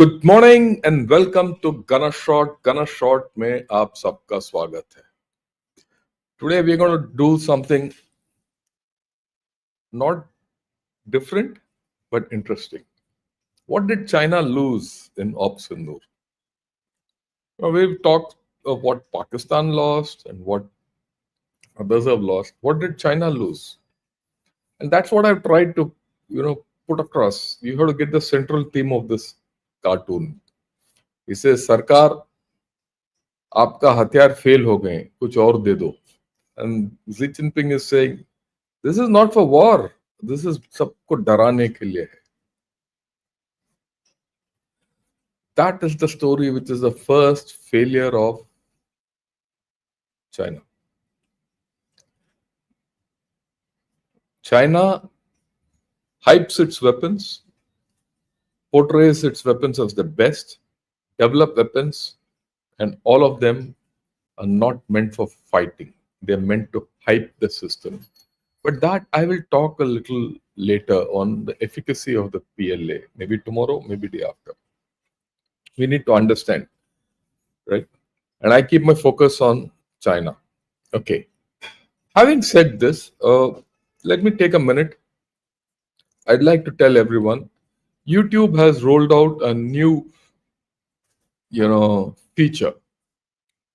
Good morning and welcome to गना short में आप सबका स्वागत है. Today we are going to do something not different but interesting. What did China lose in Op Sindoor? Now, we've talked of what Pakistan lost and what others have lost. What did China lose? And that's what I've tried to put across. You have to get the central theme of this cartoon. He says, सरकार आपका हथियार fail हो गए, कुछ और दे दो. And Xi Jinping is saying, this is not for war. This is सबको डराने के लिए है. That is the story which is the first failure of China. China hypes its weapons, portrays its weapons as the best, develop weapons, and all of them are not meant for fighting. They're meant to hype the system. But that I will talk a little later on the efficacy of the PLA. Maybe tomorrow, maybe the day after. We need to understand, right? And I keep my focus on China. Okay. Having said this, let me take a minute. I'd like to tell everyone, YouTube has rolled out a new, feature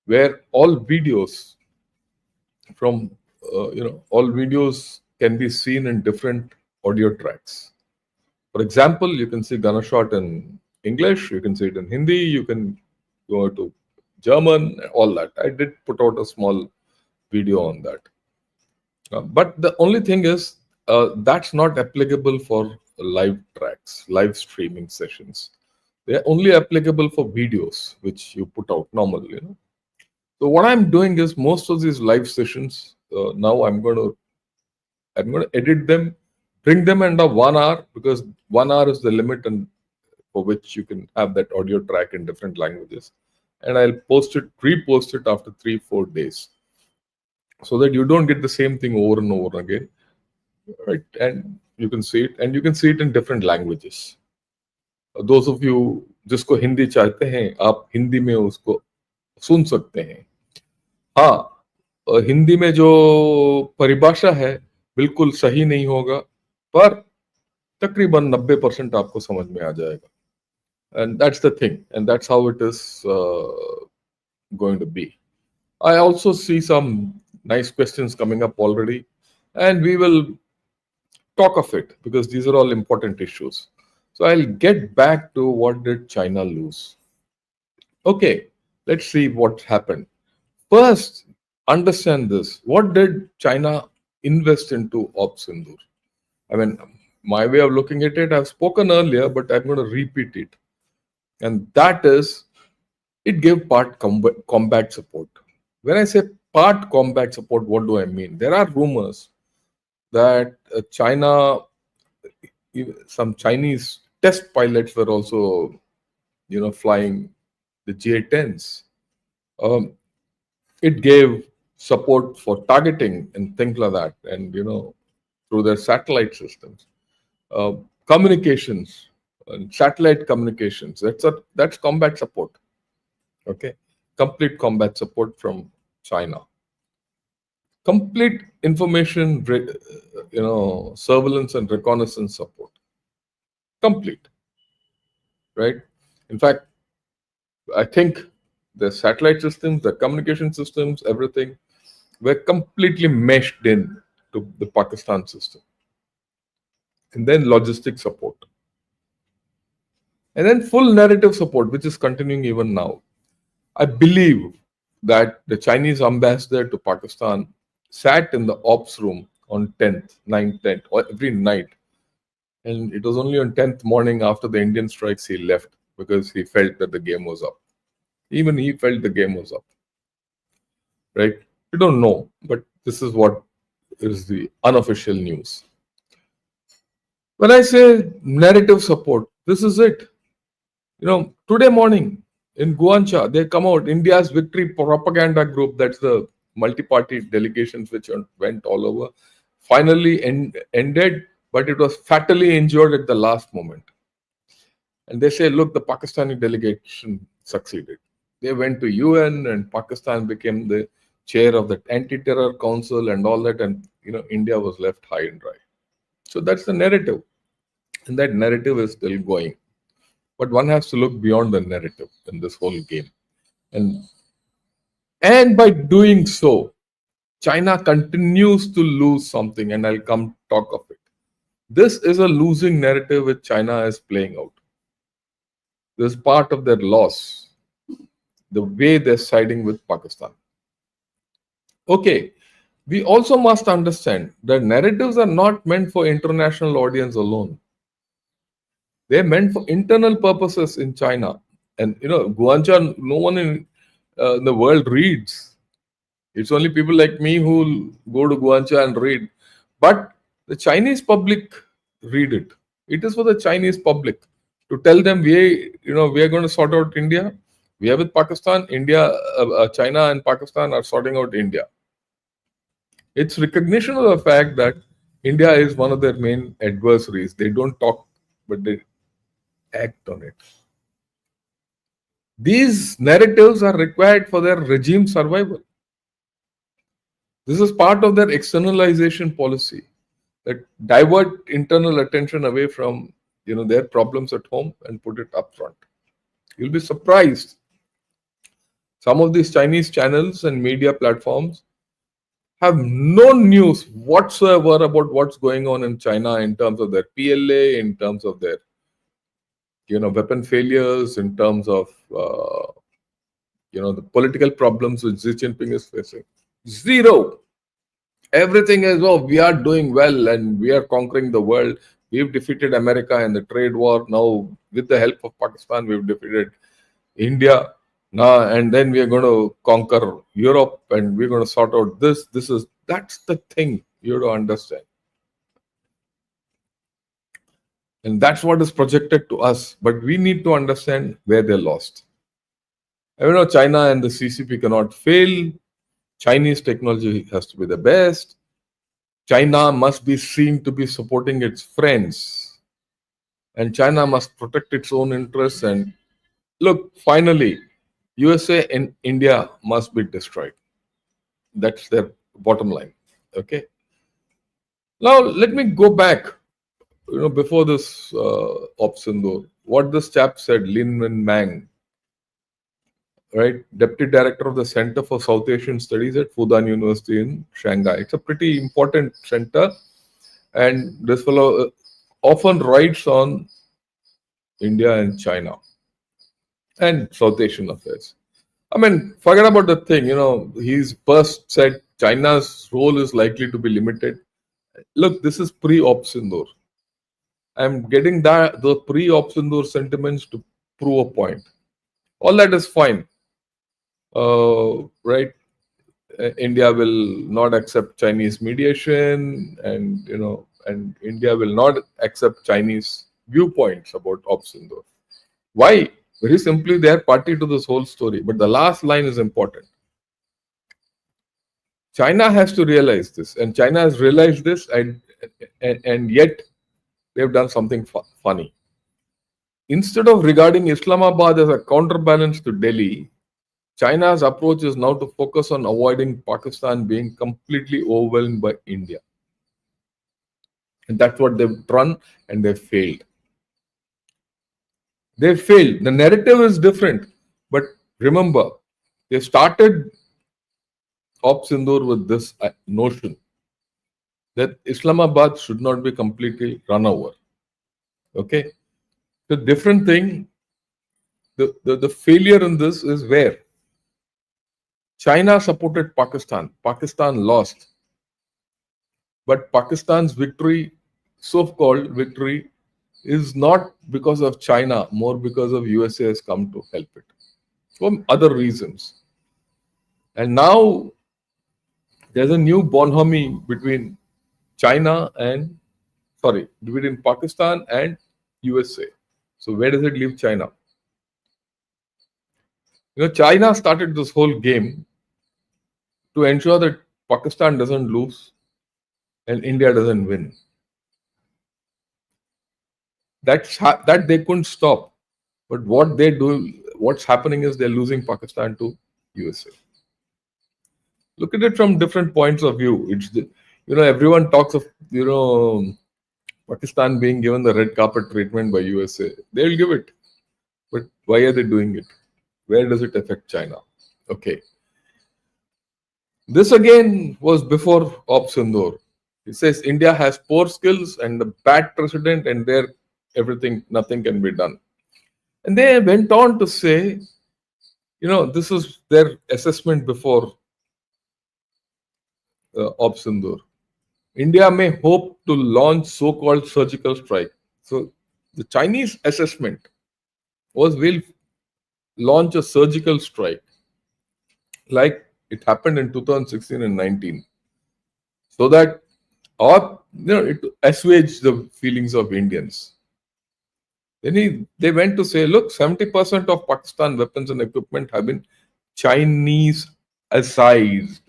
where all videos from, all videos can be seen in different audio tracks. For example, you can see Ganashot in English, you can see it in Hindi, you can go to German, all that. I did put out a small video on that. But the only thing is, that's not applicable for live tracks, live streaming sessions. They're only applicable for videos, which you put out normally. So what I'm doing is most of these live sessions, now I'm going to edit them, bring them under 1 hour, because 1 hour is the limit and for which you can have that audio track in different languages. And I'll repost it after 3-4 days, so that you don't get the same thing over and over again, right? And you can see it, and you can see it in different languages. Those of you जिसको हिंदी चाहते हैं, आप हिंदी में उसको सुन सकते हैं. हाँ, हिंदी में जो परिभाषा है बिल्कुल सही नहीं होगा, पर तकरीबन 90% आपको समझ में आ जाएगा. And that's the thing, and that's how it is going to be. I also see some nice questions coming up already, and we will talk of it because these are all important issues. So I'll get back to what did China lose. Okay, let's see what happened. First, understand this. What did China invest into Op Sindoor? I mean, my way of looking at it, I've spoken earlier, but I'm going to repeat it. And that is, it gave part combat support. When I say part combat support, what do I mean? There are rumors that China, some Chinese test pilots were also, flying the GA-10s. It gave support for targeting and things like that, and through their satellite systems, communications, and satellite communications. That's combat support. Okay, complete combat support from China. Complete information, surveillance and reconnaissance support. Complete, right? In fact, I think the satellite systems, the communication systems, everything were completely meshed in to the Pakistan system. And then logistic support. And then full narrative support, which is continuing even now. I believe that the Chinese ambassador to Pakistan sat in the ops room on 10th, 9th, 10th, or every night. And it was only on 10th morning after the Indian strikes he left, because he felt that the game was up. Even he felt the game was up. Right? We don't know, but this is what is the unofficial news. When I say narrative support, this is it. Today morning in Guancha, they come out, India's victory propaganda group, that's the multi-party delegations which went all over, finally ended, but it was fatally injured at the last moment. And they say, look, the Pakistani delegation succeeded. They went to UN and Pakistan became the chair of the anti-terror council and all that. And, India was left high and dry. So that's the narrative. And that narrative is still going. But one has to look beyond the narrative in this whole game. And by doing so, China continues to lose something, and I'll come talk of it. This is a losing narrative which China is playing out. This is part of their loss, the way they're siding with Pakistan. Okay, we also must understand that narratives are not meant for international audience alone. They're meant for internal purposes in China. And Guancha, no one in the world reads. It's only people like me who go to Guancha and read. But the Chinese public read it. It is for the Chinese public to tell them we are going to sort out India. We are with Pakistan. China and Pakistan are sorting out India. It's recognition of the fact that India is one of their main adversaries. They don't talk, but they act on it. These narratives are required for their regime survival. This is part of their externalization policy that divert internal attention away from their problems at home and put it up front. You'll be surprised. Some of these Chinese channels and media platforms have no news whatsoever about what's going on in China in terms of their PLA, in terms of their weapon failures, in terms of the political problems which Xi Jinping is facing. Zero. Everything is, we are doing well and we are conquering the world. We've defeated America in the trade war. Now, with the help of Pakistan, we've defeated India. Now, and then we are going to conquer Europe and we're going to sort out this. That's the thing you have to understand. And that's what is projected to us. But we need to understand where they lost. China and the CCP cannot fail. Chinese technology has to be the best. China must be seen to be supporting its friends. And China must protect its own interests. And look, finally, USA and India must be destroyed. That's their bottom line. Okay. Now, let me go back, before this Op Sindoor, what this chap said, Lin Wen Mang, right? Deputy Director of the Center for South Asian Studies at Fudan University in Shanghai. It's a pretty important center. And this fellow often writes on India and China and South Asian affairs. Forget about the thing, he's first said China's role is likely to be limited. Look, this is pre-Op Sindoor. I'm getting the pre-Op Sindoor sentiments to prove a point. All that is fine. Right? India will not accept Chinese mediation and India will not accept Chinese viewpoints about Op Sindoor. Why? Very simply, they are party to this whole story. But the last line is important. China has to realize this, and China has realized this, and yet they've done something funny. Instead of regarding Islamabad as a counterbalance to Delhi, China's approach is now to focus on avoiding Pakistan being completely overwhelmed by India. And that's what they've done, and they've failed. They failed. The narrative is different. But remember, they started Op Sindoor with this notion that Islamabad should not be completely run over. Okay? The different thing, the failure in this is where China supported Pakistan. Pakistan lost. But Pakistan's victory, so-called victory, is not because of China, more because of USA has come to help it. For other reasons. And now there's a new bonhomie between between Pakistan and USA. So where does it leave China? China started this whole game to ensure that Pakistan doesn't lose and India doesn't win. That they couldn't stop. But what they do, what's happening is they're losing Pakistan to USA. Look at it from different points of view. Everyone talks of Pakistan being given the red carpet treatment by USA. They'll give it, but why are they doing it? Where does it affect China? Okay, this again was before Op Sindoor. It says India has poor skills and a bad president, and there nothing can be done. And they went on to say, this is their assessment before Op Sindoor. India may hope to launch so-called surgical strike. So the Chinese assessment was we'll launch a surgical strike like it happened in 2016 and 19, so that it assuage the feelings of Indians. Then they went to say, look, 70% of Pakistan weapons and equipment have been Chinese assized,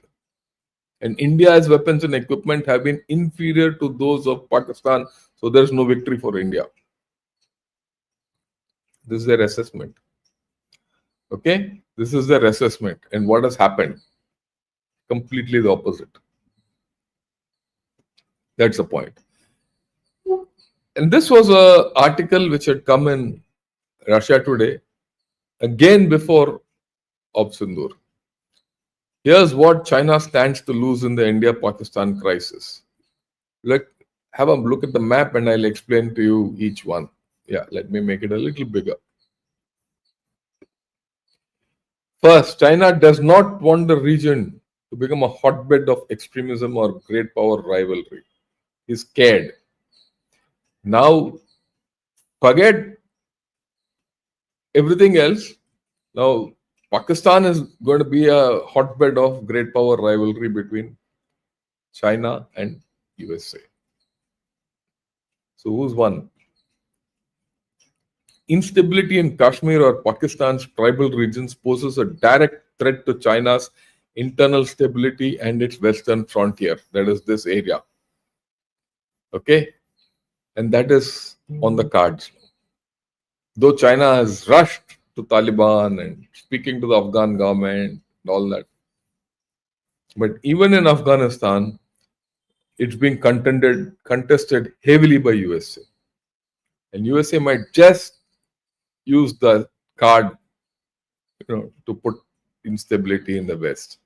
and India's weapons and equipment have been inferior to those of Pakistan, so there's no victory for India. This is their assessment. Okay, this is their assessment, and what has happened? Completely the opposite. That's the point. And this was an article which had come in Russia Today, again before Op Sindoor. Here's what China stands to lose in the India-Pakistan crisis. Have a look at the map and I'll explain to you each one. Yeah, let me make it a little bigger. First, China does not want the region to become a hotbed of extremism or great power rivalry. He's scared. Now, forget everything else. Now, Pakistan is going to be a hotbed of great power rivalry between China and USA. So, who's won? Instability in Kashmir or Pakistan's tribal regions poses a direct threat to China's internal stability and its western frontier. That is this area. Okay? And that is on the cards. Though China has rushed to Taliban and speaking to the Afghan government and all that. But even in Afghanistan, it's being contested heavily by USA. And USA might just use the card to put instability in the West.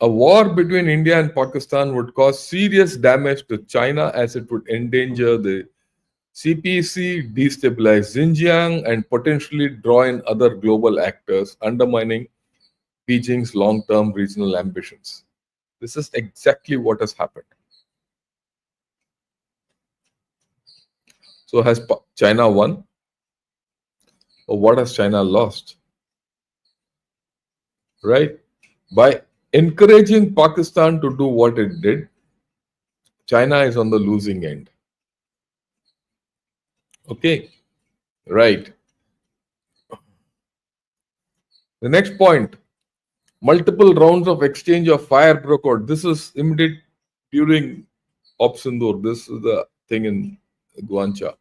A war between India and Pakistan would cause serious damage to China as it would endanger the CPC, destabilize Xinjiang, and potentially draw in other global actors, undermining Beijing's long-term regional ambitions. This is exactly what has happened. So has China won? Or what has China lost? Right? By encouraging Pakistan to do what it did, China is on the losing end. Okay, right. The next point, multiple rounds of exchange of fire broke out. This is immediate during Op Sindoor. This is the thing in Guancha.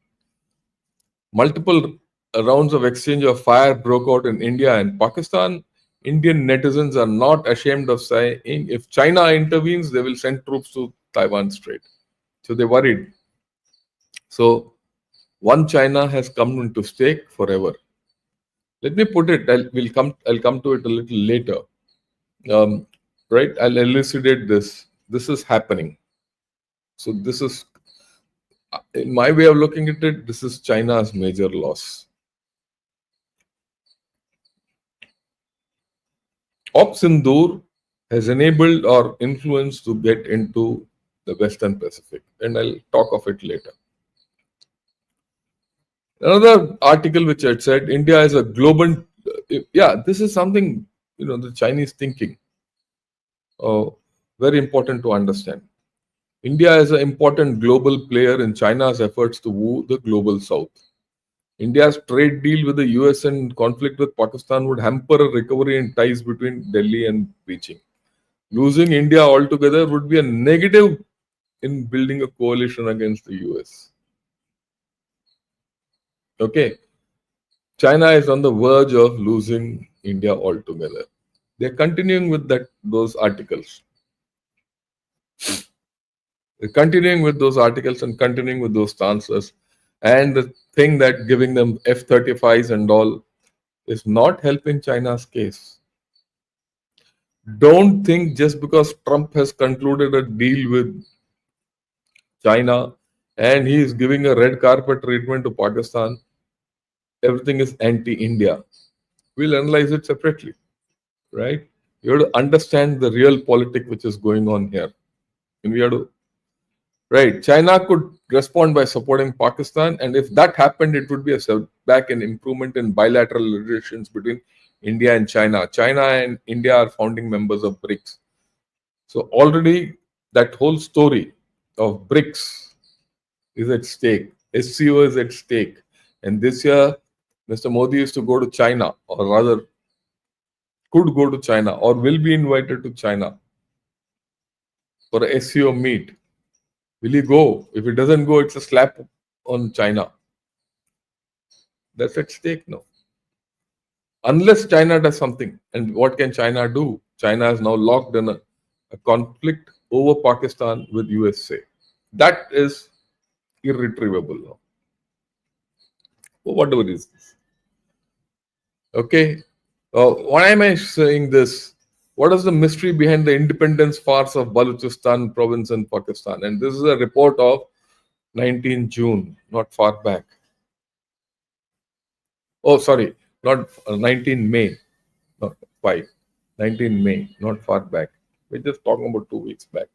Multiple rounds of exchange of fire broke out in India and Pakistan. Indian netizens are not ashamed of saying if China intervenes, they will send troops to Taiwan Strait. So they worried. So one China has come into stake forever. Let me put it. I'll come to it a little later. Right? I'll elucidate this. This is happening. So this is, in my way of looking at it, this is China's major loss. Op Sindoor has enabled or influenced to get into the Western Pacific, and I'll talk of it later. Another article which I said, India is a global, this is something, the Chinese thinking. Very important to understand. India is an important global player in China's efforts to woo the global south. India's trade deal with the US and conflict with Pakistan would hamper a recovery in ties between Delhi and Beijing. Losing India altogether would be a negative in building a coalition against the US. Okay, China is on the verge of losing India altogether. They're continuing with those articles. They're continuing with those articles and continuing with those stances. And the thing that giving them F-35s and all is not helping China's case. Don't think just because Trump has concluded a deal with China and he is giving a red carpet treatment to Pakistan, everything is anti-India. We'll analyze it separately, right? You have to understand the real politic which is going on here. And we have to, right? China could respond by supporting Pakistan, and if that happened, it would be a setback and improvement in bilateral relations between India and China. China and India are founding members of BRICS. So already that whole story of BRICS is at stake. SCO is at stake. And this year, Mr. Modi is to go to China, or rather, could go to China, or will be invited to China for a SCO meet. Will he go? If he doesn't go, it's a slap on China. That's at stake now. Unless China does something. And what can China do? China is now locked in a conflict over Pakistan with USA. That is irretrievable now. Whatever it is. Okay. Why am I saying this? What is the mystery behind the independence farce of Balochistan province in Pakistan? And this is a report of 19 June, not far back. Oh, sorry, not 19 May, not 5. 19 May, not far back. We're just talking about 2 weeks back.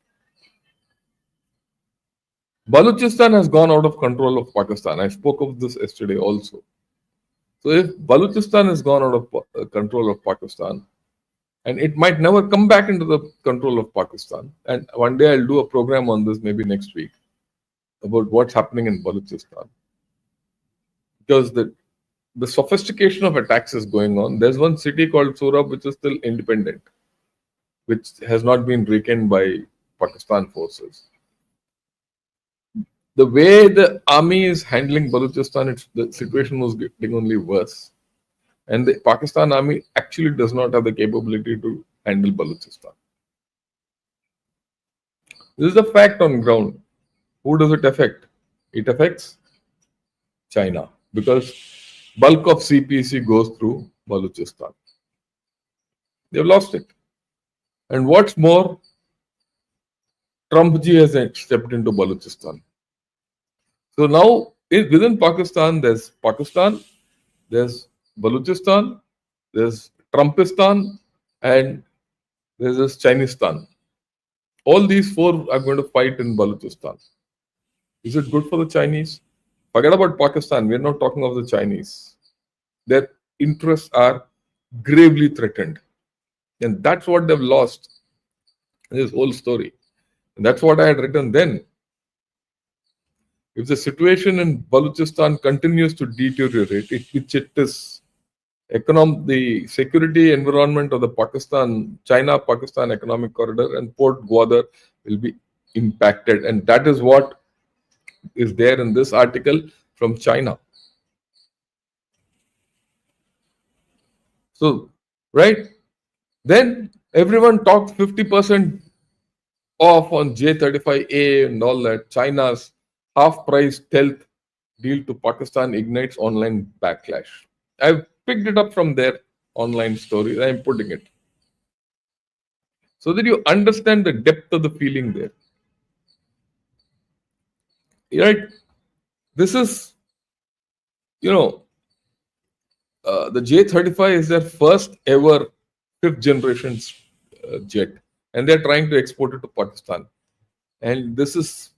Balochistan has gone out of control of Pakistan. I spoke of this yesterday also. So if Balochistan has gone out of control of Pakistan, and it might never come back into the control of Pakistan, and one day I'll do a program on this, maybe next week, about what's happening in Balochistan. Because the sophistication of attacks is going on. There's one city called Surab which is still independent, which has not been reckoned by Pakistan forces. The way the army is handling Balochistan, the situation was getting only worse. And the Pakistan army actually does not have the capability to handle Balochistan. This is a fact on ground. Who does it affect? It affects China, because bulk of CPC goes through Balochistan. They've lost it. And what's more, Trump ji has stepped into Balochistan. So now within Pakistan, there's Balochistan, there's Trumpistan, and there's this Chinistan. All these four are going to fight in Balochistan. Is it good for the Chinese? Forget about Pakistan. We're not talking of the Chinese. Their interests are gravely threatened. And that's what they've lost in this whole story. And that's what I had written then. If the situation in Balochistan continues to deteriorate, which it is, the security environment of the China-Pakistan economic corridor and Port Gwadar will be impacted. And that is what is there in this article from China. So, right? Then everyone talks 50% off on J35A and all that. China's half-price stealth deal to Pakistan ignites online backlash. I've picked it up from their online stories. I'm putting it so that you understand the depth of the feeling there. Right? This is, the J35 is their first ever fifth generation jet, and they're trying to export it to Pakistan. And this is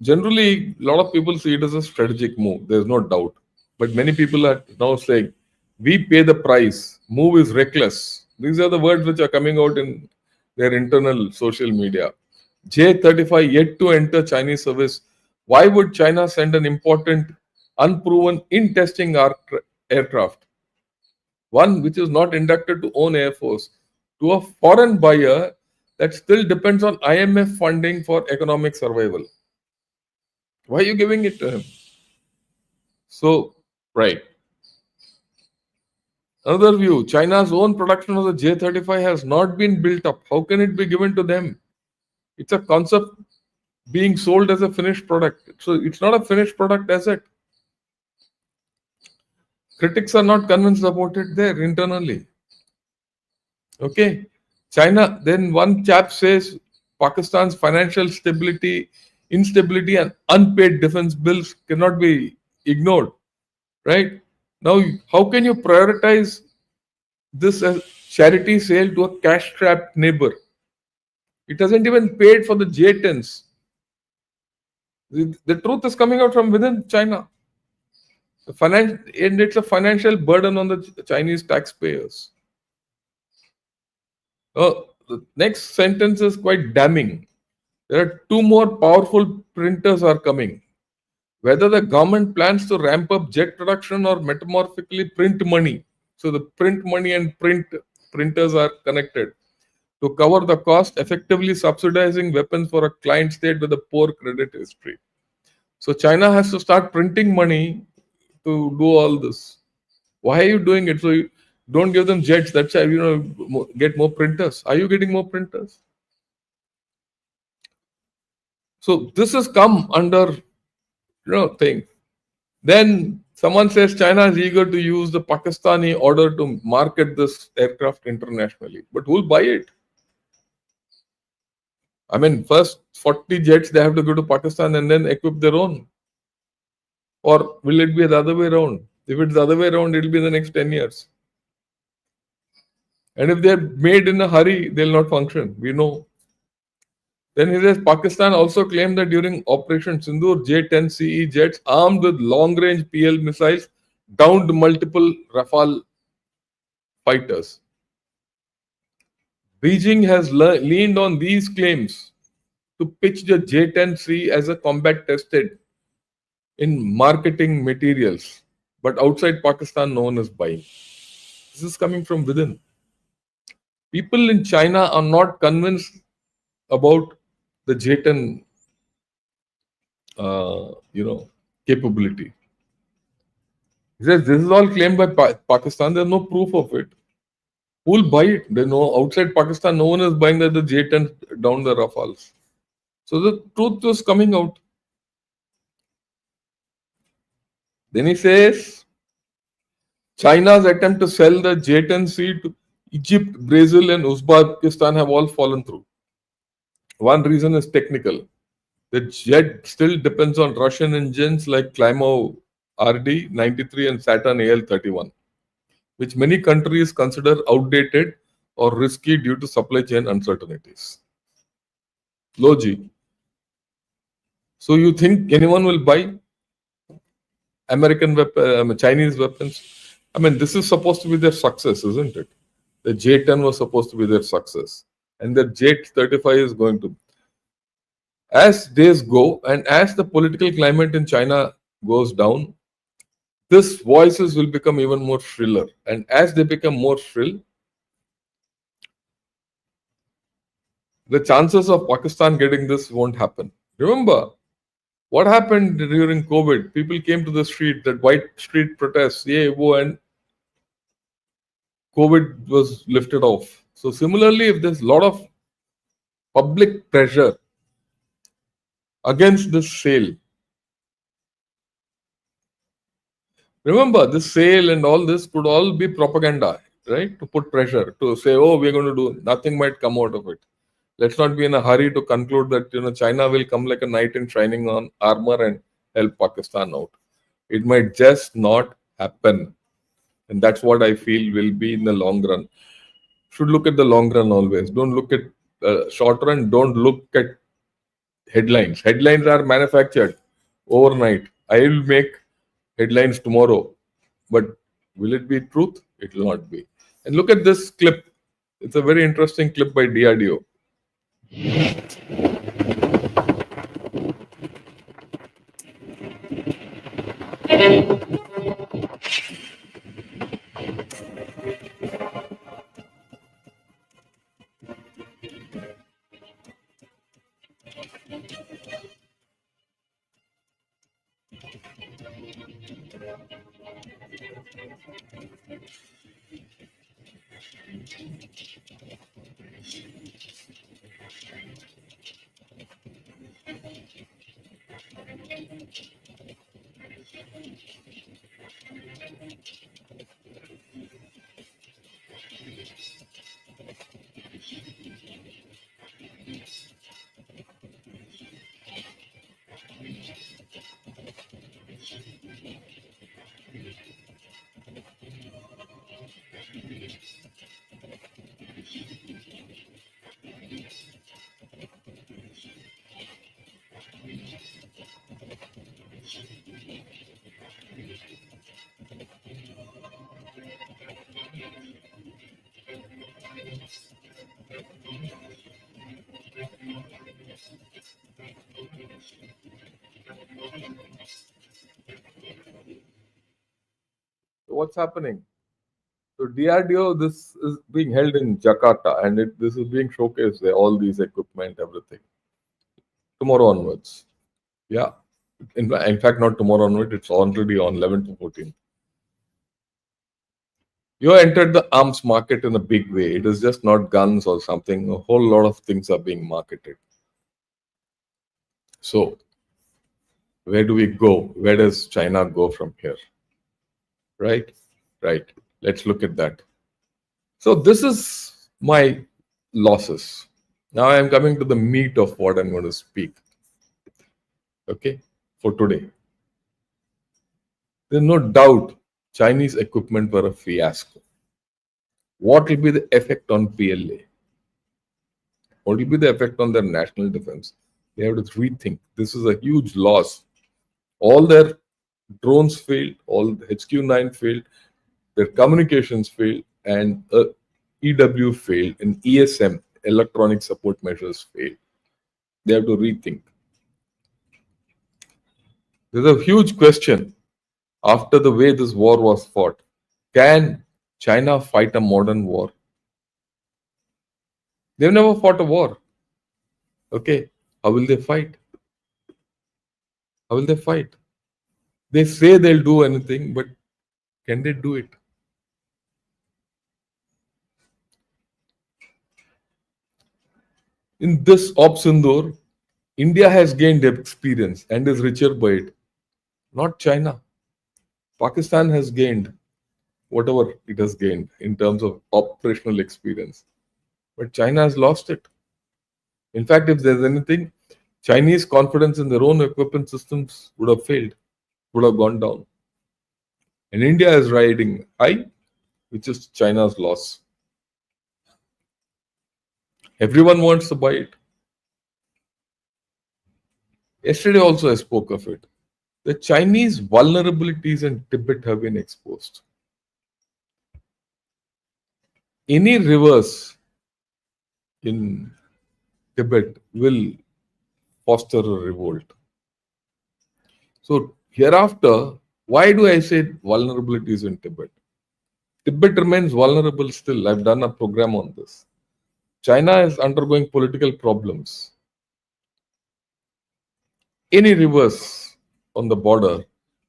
generally, a lot of people see it as a strategic move. There's no doubt. But many people are now saying, we pay the price. Move is reckless. These are the words which are coming out in their internal social media. J35 yet to enter Chinese service. Why would China send an important, unproven, in testing aircraft, one which is not inducted to own Air Force, to a foreign buyer that still depends on IMF funding for economic survival? Why are you giving it to him? So Right. Another view, China's own production of the J-35 has not been built up. How can it be given to them? It's a concept being sold as a finished product. So it's not a finished product as it. Critics are not convinced about it there internally. Okay. China, then one chap says Pakistan's financial instability, and unpaid defense bills cannot be ignored. Right? Now, how can you prioritize this as charity sale to a cash strapped neighbor? It hasn't even paid for the J-10s. The truth is coming out from within China. And it's a financial burden on the Chinese taxpayers. The next sentence is quite damning. There are two more powerful printers are coming. Whether the government plans to ramp up jet production or metamorphically print money. So the print money and printers are connected to cover the cost, effectively subsidizing weapons for a client state with a poor credit history. So China has to start printing money to do all this. Why are you doing it? So you don't give them jets. That's why get more printers. Are you getting more printers? So this has come under thing. Then someone says China is eager to use the Pakistani order to market this aircraft internationally. But who'll buy it? I mean, first 40 jets they have to go to Pakistan and then equip their own. Or will it be the other way around? If it's the other way around, it'll be the next 10 years. And if they're made in a hurry, they'll not function. We know. Then he says Pakistan also claimed that during Operation Sindoor, J-10CE jets armed with long-range PL missiles downed multiple Rafale fighters. Beijing has leaned on these claims to pitch the J-10C as a combat tested in marketing materials. But outside Pakistan, no one is buying. This is coming from within. People in China are not convinced about the J-10, capability. He says this is all claimed by Pakistan. There's no proof of it. Who'll buy it? They know outside Pakistan, no one is buying that the J-10 down the Rafales. So the truth was coming out. Then he says China's attempt to sell the J-10C to Egypt, Brazil, and Uzbekistan have all fallen through. One reason is technical. The jet still depends on Russian engines like Klymov RD-93 and Saturn AL-31, which many countries consider outdated or risky due to supply chain uncertainties. Logi. So you think anyone will buy American Chinese weapons? I mean, this is supposed to be their success, isn't it? The J-10 was supposed to be their success, and the J-35 is going to. As days go, and as the political climate in China goes down, these voices will become even more shriller. And as they become more shrill, the chances of Pakistan getting this won't happen. Remember, what happened during COVID? People came to the street, that white street protests, and COVID was lifted off. So similarly, if there's a lot of public pressure against this sale, remember this sale and all this could all be propaganda, right? To put pressure, to say, oh, we're going to do, nothing might come out of it. Let's not be in a hurry to conclude that China will come like a knight in shining on armor and help Pakistan out. It might just not happen. And that's what I feel will be in the long run. Should look at the long run always. Don't look at short run. Don't look at headlines. Headlines are manufactured overnight. I will make headlines tomorrow. But will it be truth? It will not be. And look at this clip. It's a very interesting clip by DRDO. What's happening? So DRDO, this is being held in Jakarta, and this is being showcased there, all these equipment, everything. Tomorrow onwards. Yeah. In fact, not tomorrow onwards, it's already on 11 to 14. You entered the arms market in a big way. It is just not guns or something. A whole lot of things are being marketed. So, where do we go? Where does China go from here? Right? Right. Let's look at that. So, this is my losses. Now, I am coming to the meat of what I'm going to speak. Okay? For today. There's no doubt Chinese equipment were a fiasco. What will be the effect on PLA? What will be the effect on their national defense? They have to rethink. This is a huge loss. All their drones failed, all the HQ9 failed, their communications failed, and EW failed, and ESM, electronic support measures, failed. They have to rethink. There's a huge question after the way this war was fought. Can China fight a modern war? They've never fought a war. Okay, how will they fight? How will they fight? They say they'll do anything, but can they do it? In this Op Sindoor, India has gained experience and is richer by it, not China. Pakistan has gained whatever it has gained in terms of operational experience, but China has lost it. In fact, if there's anything, Chinese confidence in their own equipment systems would have failed, would have gone down. And India is riding high, which is China's loss. Everyone wants to buy it. Yesterday also I spoke of it. The Chinese vulnerabilities in Tibet have been exposed. Any reverse in Tibet will foster a revolt. So hereafter, why do I say vulnerabilities in Tibet? Tibet remains vulnerable still. I've done a program on this. China is undergoing political problems. Any reverse on the border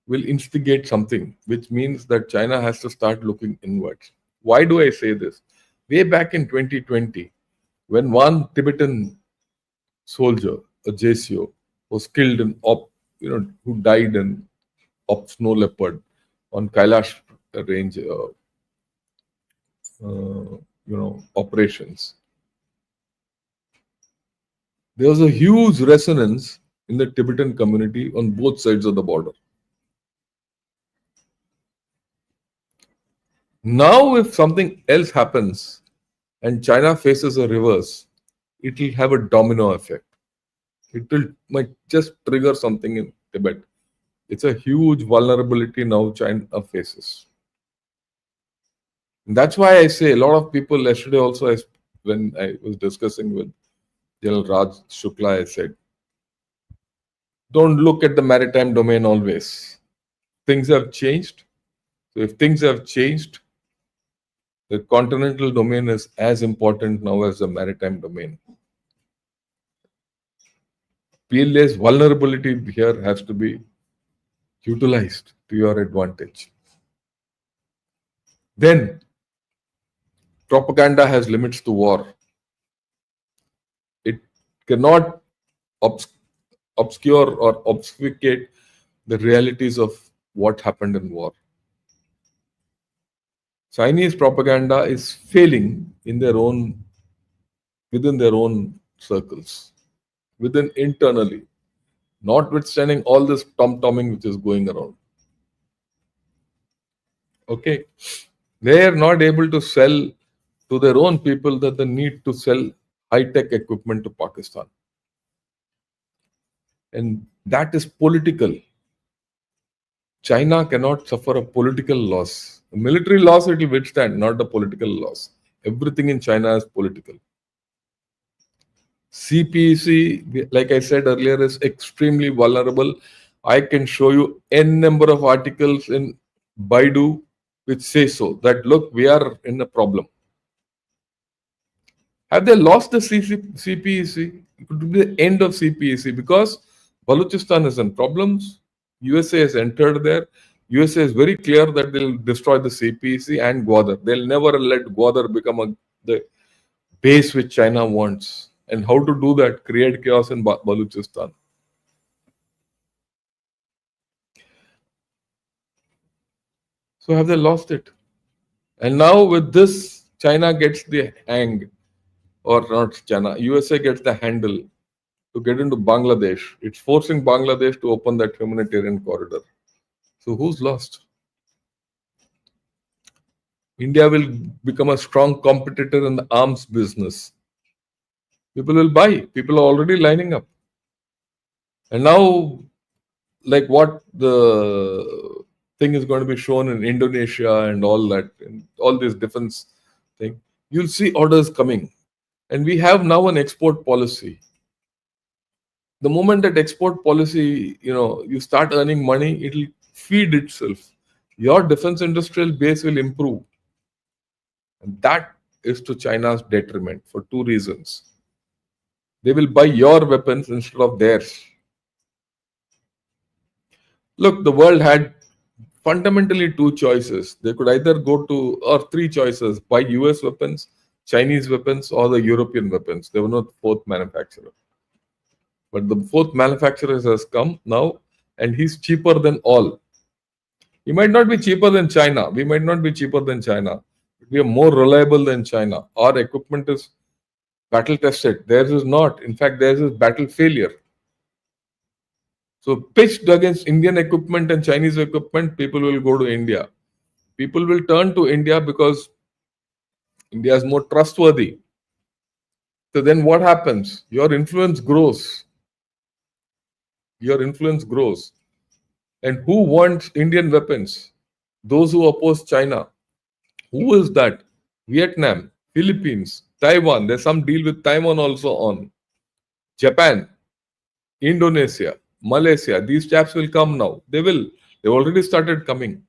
will instigate something, which means that China has to start looking inwards. Why do I say this? Way back in 2020, when one Tibetan soldier, a JCO, was killed in who died in snow leopard on Kailash range, operations. There was a huge resonance in the Tibetan community on both sides of the border. Now, if something else happens and China faces a reverse, it will have a domino effect. Might just trigger something in Tibet. It's a huge vulnerability now China faces. And that's why I say a lot of people yesterday also, when I was discussing with General Raj Shukla, I said, don't look at the maritime domain always. Things have changed. So if things have changed, the continental domain is as important now as the maritime domain. PLA's vulnerability here has to be utilized to your advantage. Then propaganda has limits to war. It cannot obs- obscure or obfuscate the realities of what happened in war. Chinese propaganda is failing in their own within their own circles, within internally, notwithstanding all this tom-tomming which is going around. Okay. They are not able to sell to their own people that they need to sell high-tech equipment to Pakistan. And that is political. China cannot suffer a political loss. A military loss it will withstand, not a political loss. Everything in China is political. CPEC, like I said earlier, is extremely vulnerable. I can show you n number of articles in Baidu which say so, that look, we are in a problem. Have they lost the CPEC? It could be the end of CPEC because Balochistan is in problems. USA has entered there. USA is very clear that they'll destroy the CPEC and Gwadar. They'll never let Gwadar become the base which China wants. And how to do that? Create chaos in Balochistan. So have they lost it? And now with this, China gets the hang, or not China, USA gets the handle to get into Bangladesh. It's forcing Bangladesh to open that humanitarian corridor. So who's lost? India will become a strong competitor in the arms business. People will buy. People are already lining up. And now, like what the thing is going to be shown in Indonesia and all that, and all this defense thing, you'll see orders coming. And we have now an export policy. The moment that export policy, you start earning money, it'll feed itself. Your defense industrial base will improve. And that is to China's detriment for two reasons. They will buy your weapons instead of theirs. Look, the world had fundamentally two choices. They could either go to, or three choices, buy US weapons, Chinese weapons, or the European weapons. There were no fourth manufacturer. But the fourth manufacturer has come now, and he's cheaper than all. He might not be cheaper than China. We might not be cheaper than China. We are more reliable than China. Our equipment is battle tested. Theirs is not. In fact, theirs is battle failure. So pitched against Indian equipment and Chinese equipment, people will go to India. People will turn to India because India is more trustworthy. So then what happens? Your influence grows. Your influence grows. And who wants Indian weapons? Those who oppose China. Who is that? Vietnam, Philippines, Taiwan. There's some deal with Taiwan also on. Japan, Indonesia, Malaysia. These chaps will come now. They will. They've already started coming.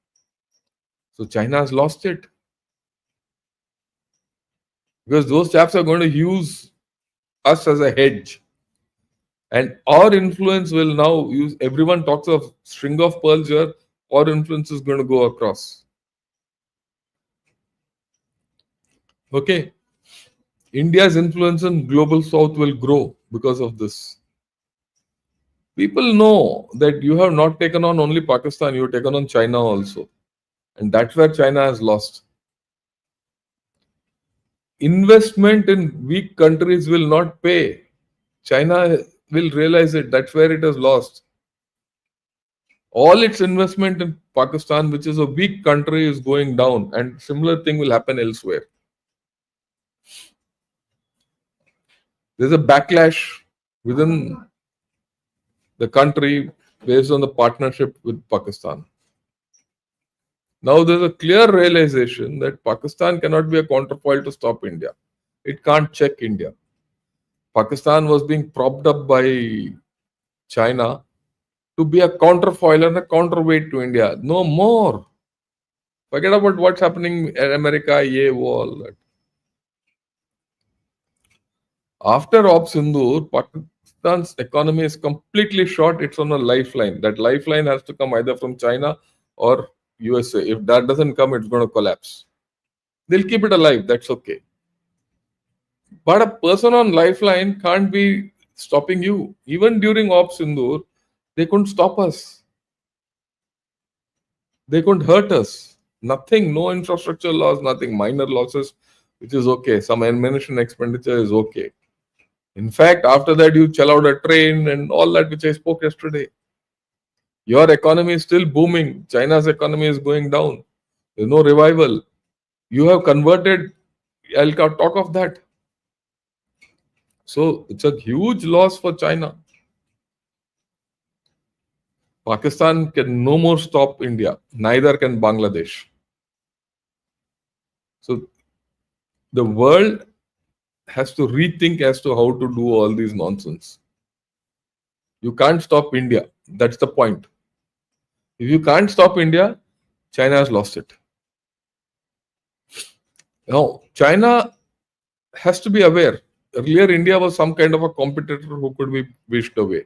So China has lost it. Because those chaps are going to use us as a hedge. And our influence will now use, everyone talks of string of pearls here, our influence is going to go across. Okay. India's influence in global south will grow because of this. People know that you have not taken on only Pakistan, you have taken on China also. And that's where China has lost. Investment in weak countries will not pay. China will realize it. That's where it has lost. All its investment in Pakistan, which is a weak country, is going down. And similar thing will happen elsewhere. There's a backlash within the country based on the partnership with Pakistan. Now there's a clear realization that Pakistan cannot be a counterfoil to stop India. It can't check India. Pakistan was being propped up by China to be a counterfoil and a counterweight to India. No more. Forget about what's happening in America, all that. After Op Sindoor, Pakistan's economy is completely short. It's on a lifeline. That lifeline has to come either from China or USA. If that doesn't come, it's going to collapse. They'll keep it alive. That's okay. But a person on lifeline can't be stopping you. Even during Op Sindoor, they couldn't stop us. They couldn't hurt us. Nothing, no infrastructure loss, nothing, minor losses, which is okay. Some ammunition expenditure is okay. In fact, after that, you shell out a train and all that, which I spoke yesterday. Your economy is still booming. China's economy is going down. There's no revival. You have converted, I'll talk of that. So it's a huge loss for China. Pakistan can no more stop India, neither can Bangladesh. So the world has to rethink as to how to do all these nonsense. You can't stop India. That's the point. If you can't stop India, China has lost it. Now, China has to be aware. Earlier, India was some kind of a competitor who could be wished away.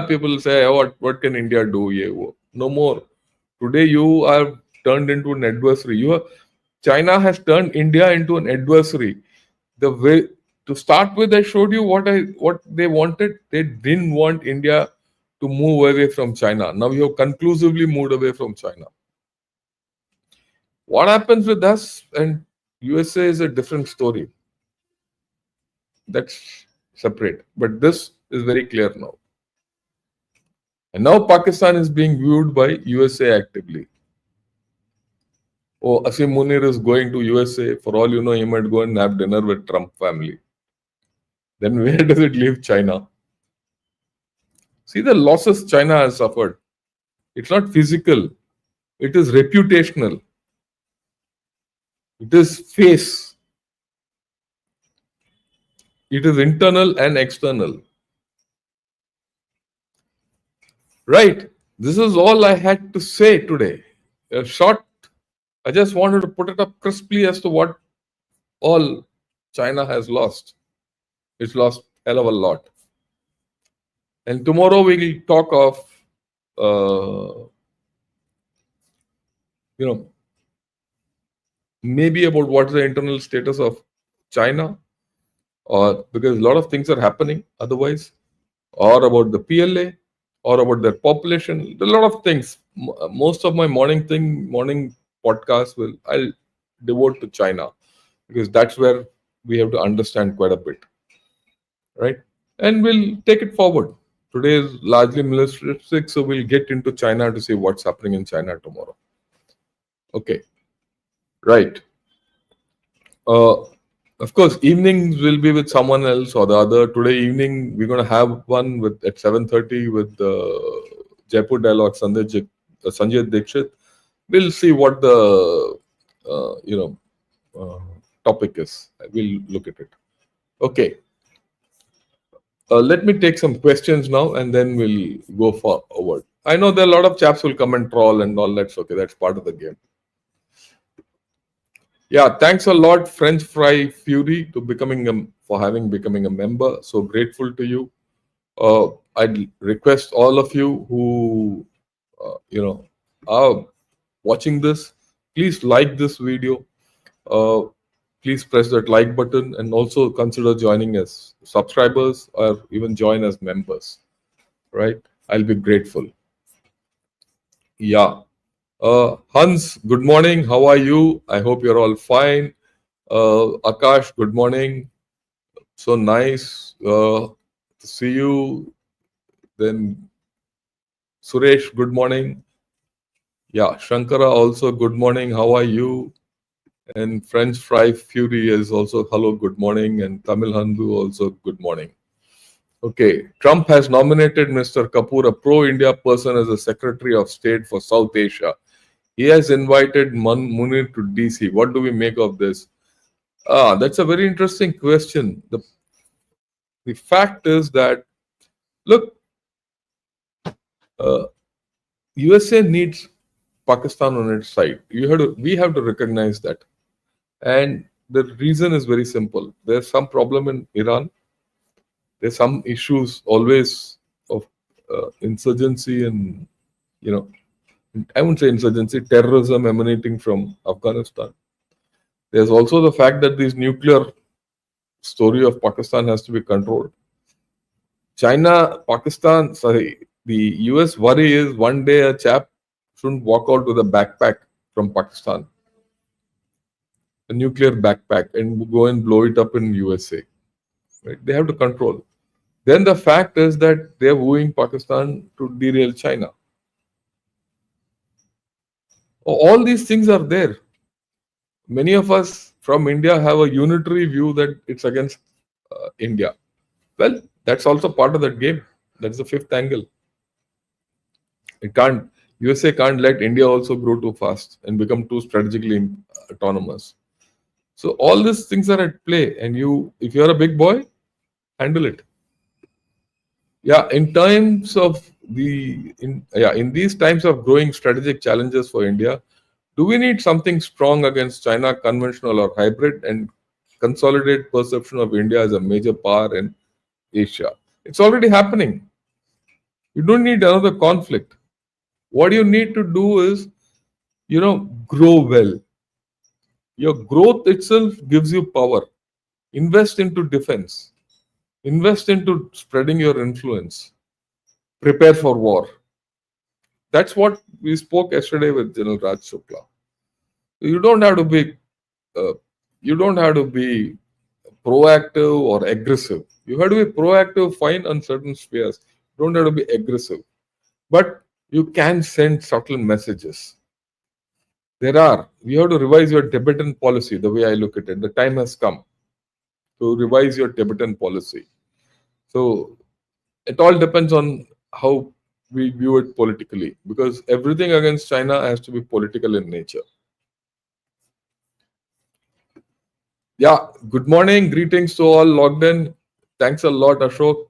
People say, what can India do? Yeah, no more. Today, you are turned into an adversary. China has turned India into an adversary. The way to start with, I showed you what they wanted. They didn't want India to move away from China. Now you have conclusively moved away from China. What happens with us and USA is a different story. That's separate. But this is very clear now. And now Pakistan is being viewed by USA actively. Oh, Asim Munir is going to USA. For all you know, he might go and have dinner with Trump family. Then where does it leave China? See the losses China has suffered. It's not physical. It is reputational. It is face. It is internal and external. Right. This is all I had to say today. A short, I just wanted to put it up crisply as to what all China has lost. It's lost hell of a lot. And tomorrow we'll talk of, maybe about what's the internal status of China, or because a lot of things are happening otherwise, or about the PLA, or about their population. A lot of things. Most of my morning podcast I'll devote to China because that's where we have to understand quite a bit, right? And we'll take it forward. Today is largely militaristic, so we'll get into China to see what's happening in China tomorrow. Okay, right. Of course, evenings will be with someone else or the other. Today evening, we're going to have one at 7:30 with Jaipur Dialogue Sanjay Dikshit. We'll see what the topic is. We'll look at it. Okay. Let me take some questions now, and then we'll go forward. I know there are a lot of chaps will come and troll and all. That's okay. That's part of the game. Yeah, thanks a lot, French Fry Fury, for having becoming a member. So grateful to you. I'd request all of you who are watching this, please like this video. Please press that like button and also consider joining as subscribers or even join as members. Right? I'll be grateful. Yeah. Hans, good morning. How are you? I hope you're all fine. Akash, good morning. So nice to see you. Then Suresh, good morning. Yeah, Shankara also good morning. How are you? And French Fry Fury is also hello, good morning. And Tamil Handu also good morning. Okay, Trump has nominated Mr. Kapoor, a pro-India person, as a Secretary of State for South Asia. He has invited Munir to DC. What do we make of this? That's a very interesting question. The fact is that, look, USA needs Pakistan on its side. We have to recognize that. And the reason is very simple. There's some problem in Iran. There's some issues always of insurgency and, I wouldn't say insurgency, terrorism emanating from Afghanistan. There's also the fact that this nuclear story of Pakistan has to be controlled. China, Pakistan, sorry, the US worry is one day a chap shouldn't walk out with a backpack from Pakistan, a nuclear backpack, and go and blow it up in USA. Right? They have to control. Then the fact is that they're wooing Pakistan to derail China. All these things are there. Many of us from India have a unitary view that it's against India. Well, that's also part of that game. That's the fifth angle. It can't USA can't let India also grow too fast and become too strategically autonomous. So all these things are at play, and if you're a big boy, handle it. Yeah, in these times of growing strategic challenges for India, do we need something strong against China, conventional or hybrid, and consolidate perception of India as a major power in Asia? It's already happening. You don't need another conflict. What you need to do is, grow well. Your growth itself gives you power. Invest into defense. Invest into spreading your influence. Prepare for war. That's what we spoke yesterday with General Raj Shukla. You don't have to be proactive or aggressive. You have to be proactive, fine, on certain spheres. You don't have to be aggressive. But you can send subtle messages. We have to revise your Tibetan policy, the way I look at it. The time has come to revise your Tibetan policy. So it all depends on how we view it politically, because everything against China has to be political in nature. Yeah, good morning. Greetings to all logged in. Thanks a lot, Ashok,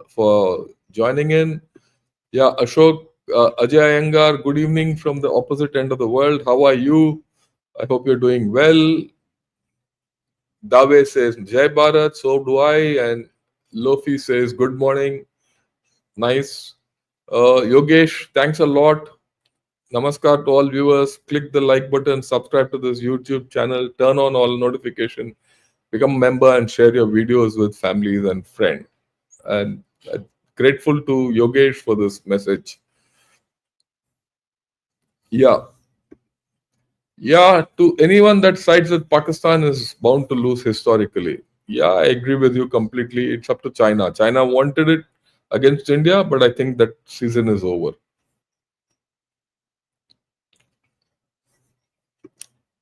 for joining in. Yeah, Ashok, Ajay Iyengar, good evening from the opposite end of the world. How are you? I hope you're doing well. Dave says, Jai Bharat, so do I. And Lofi says, good morning. Nice. Yogesh, thanks a lot. Namaskar to all viewers. Click the like button, subscribe to this YouTube channel, turn on all notification, become a member and share your videos with families and friends. And grateful to Yogesh for this message. Yeah. Yeah, to anyone that sides with Pakistan is bound to lose historically. Yeah, I agree with you completely. It's up to China. China wanted it against India, but I think that season is over.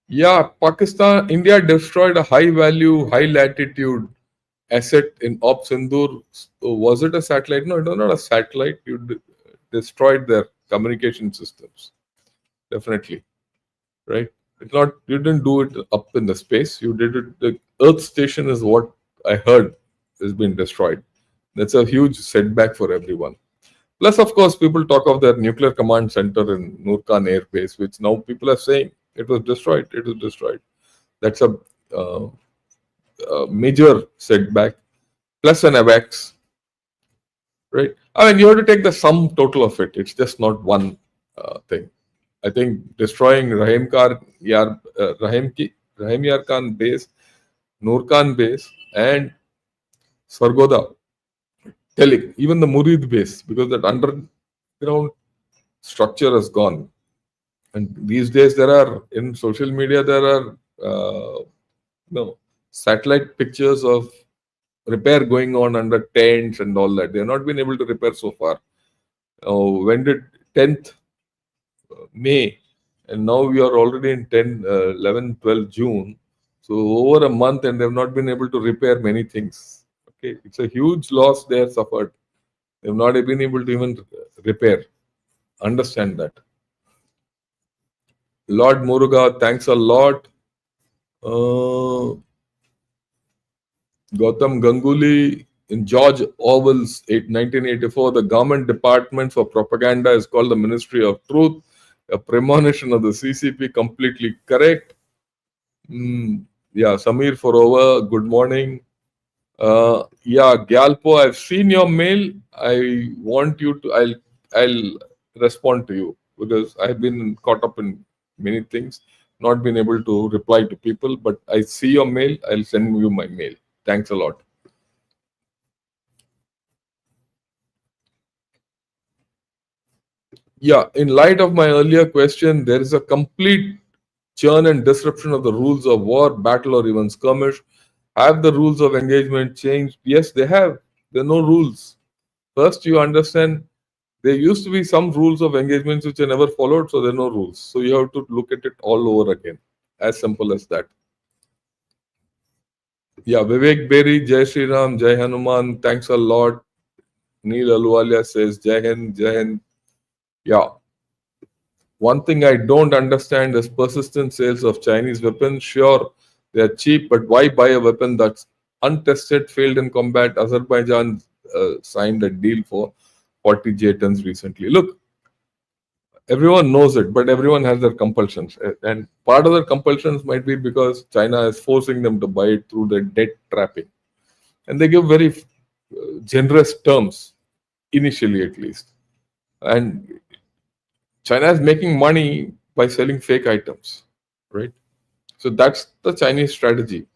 Yeah, India destroyed a high value, high latitude asset in Op Sindoor. So was it a satellite? No, it was not a satellite. You destroyed their communication systems. Definitely. Right? It's not, you didn't do it up in the space. You did it. The Earth station is what I heard has been destroyed. That's a huge setback for everyone. Plus, of course, people talk of their nuclear command center in Nurkan Air Base, which now people are saying it was destroyed. It was destroyed. That's a major setback. Plus an AVAX, right? I mean, you have to take the sum total of it. It's just not one thing. I think destroying Rahim Yar Khan base, Nurkan base, and Sargoda, telling even the Murid base, because that underground structure has gone. And these days, in social media, there are satellite pictures of repair going on under tents and all that. They have not been able to repair so far. When did 10th May, and now we are already in 10, 11, 12 June. So over a month, and they have not been able to repair many things. Okay, it's a huge loss they have suffered. They have not been able to even repair. Understand that. Lord Muruga, thanks a lot. Gautam Ganguly, in George Orwell's 1984, the government department for propaganda is called the Ministry of Truth. A premonition of the CCP, completely correct. Yeah, Samir Forova, good morning. Yeah, Gyalpo, I've seen your mail. I want you to, I'll respond to you because I've been caught up in many things. not been able to reply to people, but I see your mail. I'll send you my mail. Thanks a lot. Yeah, in light of my earlier question, there is a complete churn and disruption of the rules of war, battle, or even skirmish. Have the rules of engagement changed? Yes, they have. There are no rules. First, you understand there used to be some rules of engagements which are never followed, so there are no rules. So you have to look at it all over again. As simple as that. Yeah, Vivek Berry, Jai Shri Ram, Jai Hanuman, thanks a lot. Neil Aluwalia says, Jai Hind, Jai Hind. Yeah, one thing I don't understand is persistent sales of Chinese weapons. Sure, they are cheap, but why buy a weapon that's untested, failed in combat? Azerbaijan signed a deal for 40 J-tons recently. Look, everyone knows it, but everyone has their compulsions. And part of their compulsions might be because China is forcing them to buy it through the debt trapping. And they give very generous terms, initially at least. And China is making money by selling fake items, right? So that's the Chinese strategy.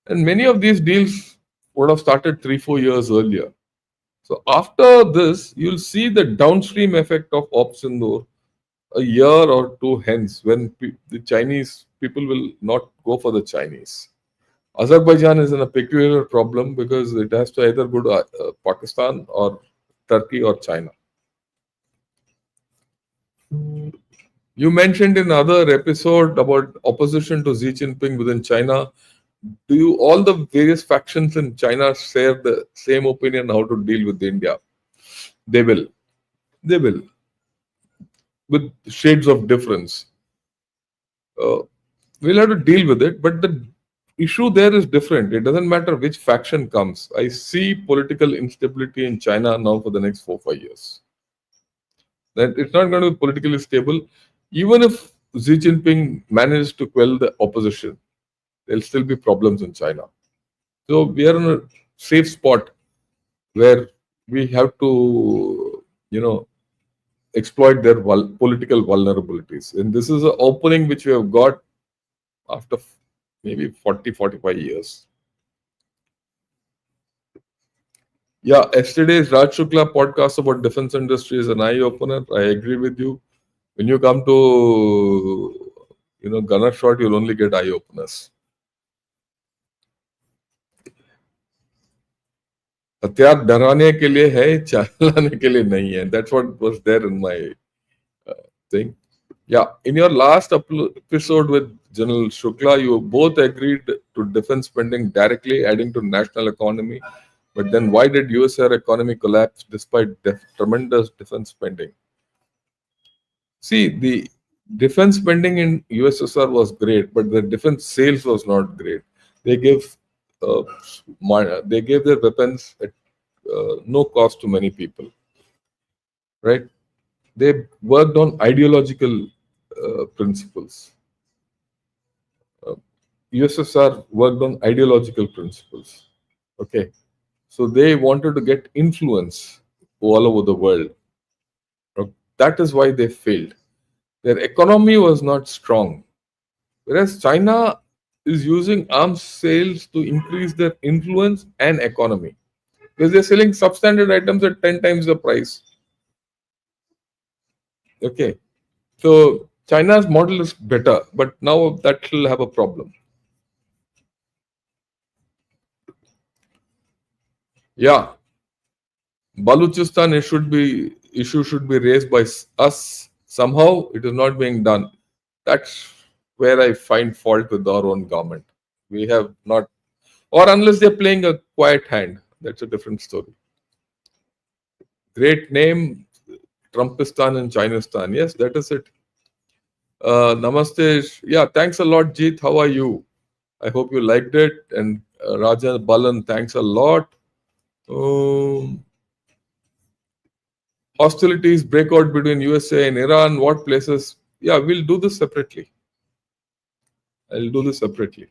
And many of these deals would have started 3-4 years earlier. So after this, you'll see the downstream effect of Op Sindoor a year or two hence, when the Chinese people will not go for the Chinese. Azerbaijan is in a peculiar problem because it has to either go to Pakistan or Turkey or China. You mentioned in other episode about opposition to Xi Jinping within China. Do you all the various factions in China share the same opinion how to deal with India? They will. They will. With shades of difference. We'll have to deal with it, but the issue there is different. It doesn't matter which faction comes. I see political instability in China now for the next 4-5 years. That it's not going to be politically stable. Even if Xi Jinping manages to quell the opposition, there'll still be problems in China. So we are in a safe spot where we have to, exploit their political vulnerabilities. And this is an opening which we have got after maybe 40-45 years. Yeah, yesterday's Raj Shukla podcast about defense industry is an eye-opener. I agree with you. When you come to, gunner shot, you'll only get eye-openers. हथियार डराने के लिए है, चलाने के लिए नहीं है. That's what was there in my thing. Yeah, in your last episode with General Shukla, you both agreed to defense spending directly adding to national economy. But then why did USSR economy collapse despite tremendous defense spending? See, the defense spending in USSR was great, but the defense sales was not great. They gave their weapons at no cost to many people, right? They worked on ideological principles. USSR worked on ideological principles. Okay, so they wanted to get influence all over the world. That is why they failed. Their economy was not strong. Whereas China is using arms sales to increase their influence and economy. Because they're selling substandard items at 10 times the price. Okay. So China's model is better, but now that will have a problem. Yeah. Baluchistan issue should be raised by us. Somehow it is not being done. That's where I find fault with our own government. We have not, or unless they're playing a quiet hand, that's a different story. Great name, Trumpistan and Chinistan. Yes, that is it. Namaste. Yeah, thanks a lot, Jeet. How are you? I hope you liked it. And Raja Balan, thanks a lot. Hostilities break out between USA and Iran. What places? Yeah, we'll do this separately. I'll do this separately.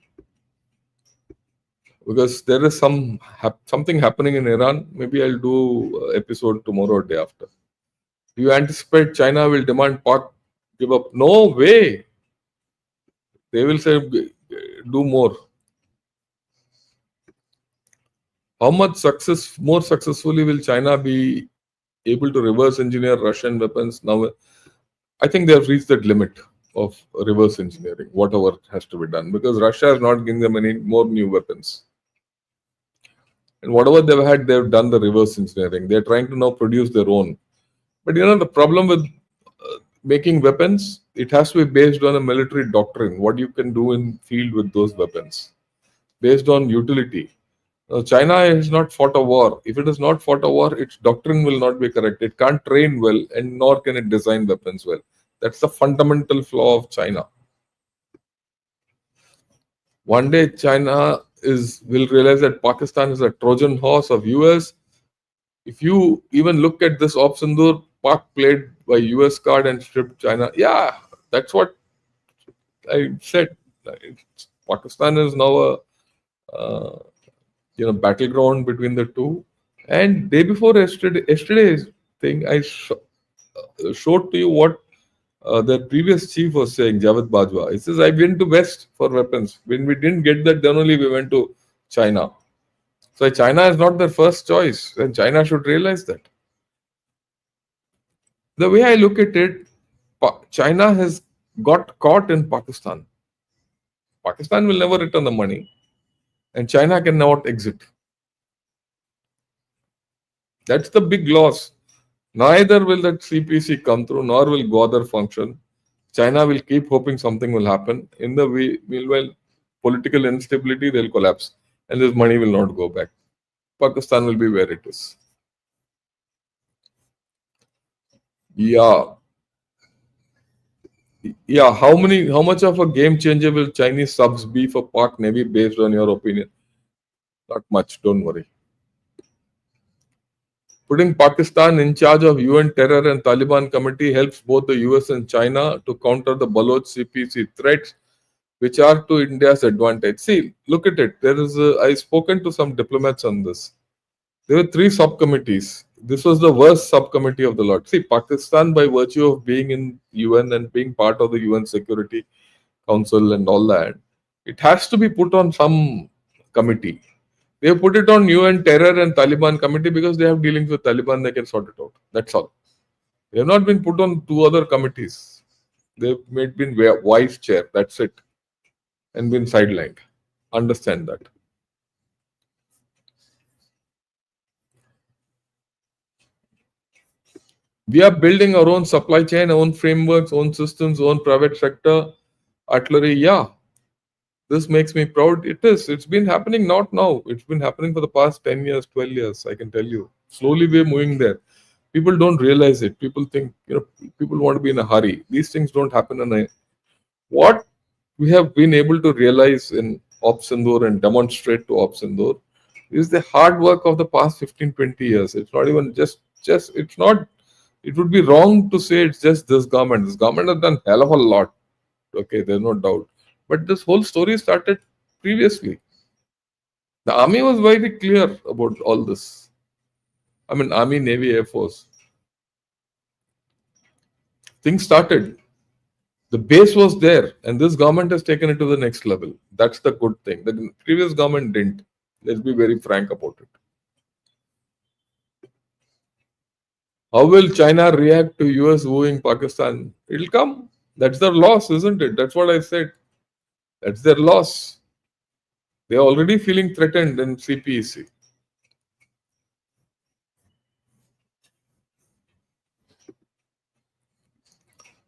Because there is something happening in Iran. Maybe I'll do episode tomorrow or day after. Do you anticipate China will demand Pak give up? No way. They will say, do more. How much more successfully will China be able to reverse engineer Russian weapons? Now, I think they have reached that limit of reverse engineering, whatever has to be done, because Russia is not giving them any more new weapons. And whatever they've had, they've done the reverse engineering. They're trying to now produce their own. But the problem with making weapons, it has to be based on a military doctrine, what you can do in field with those weapons, based on utility. China has not fought a war. If it has not fought a war, its doctrine will not be correct. It can't train well, and nor can it design weapons well. That's the fundamental flaw of China. One day, China will realize that Pakistan is a Trojan horse of US. If you even look at this Op Sindoor, Pak played by US card and stripped China. Yeah, that's what I said. Pakistan is now a battleground between the two. And day before yesterday's thing, I showed to you what the previous chief was saying, Javed Bajwa. He says, I went to West for weapons. When we didn't get that, then only we went to China. So China is not their first choice, and China should realize that. The way I look at it, China has got caught in Pakistan. Pakistan will never return the money, and China cannot exit. That's the big loss. Neither will that CPC come through, nor will Gwadar function. China will keep hoping something will happen. In the meanwhile, political instability, they'll collapse, and this money will not go back. Pakistan will be where it is. Yeah. Yeah. How much of a game changer will Chinese subs be for Pak Navy based on your opinion? Not much, don't worry. Putting Pakistan in charge of UN terror and Taliban committee helps both the US and China to counter the Baloch CPC threats, which are to India's advantage. See, look at it. I've spoken to some diplomats on this. There were 3 subcommittees. This was the worst subcommittee of the lot. See, Pakistan, by virtue of being in UN and being part of the UN Security Council and all that, it has to be put on some committee. They have put it on UN Terror and Taliban committee because they have dealings with Taliban, they can sort it out. That's all. They have not been put on 2 other committees. They've been vice chair, that's it. And been sidelined. Understand that. We are building our own supply chain, own frameworks, own systems, own private sector, artillery. Yeah, this makes me proud. It is. It's been happening not now. It's been happening for the past 10 years, 12 years, I can tell you. Slowly we're moving there. People don't realize it. People think, people want to be in a hurry. These things don't happen in a... What we have been able to realize in Op Sindoor and demonstrate to Op Sindoor is the hard work of the past 15, 20 years. It's not even it's not... It would be wrong to say it's just this government. This government has done hell of a lot. Okay, there's no doubt. But this whole story started previously. The army was very clear about all this. I mean, Army, Navy, Air Force. Things started. The base was there, and this government has taken it to the next level. That's the good thing. The previous government didn't. Let's be very frank about it. How will China react to US wooing Pakistan? It'll come. That's their loss, isn't it? That's what I said. That's their loss. They're already feeling threatened in CPEC.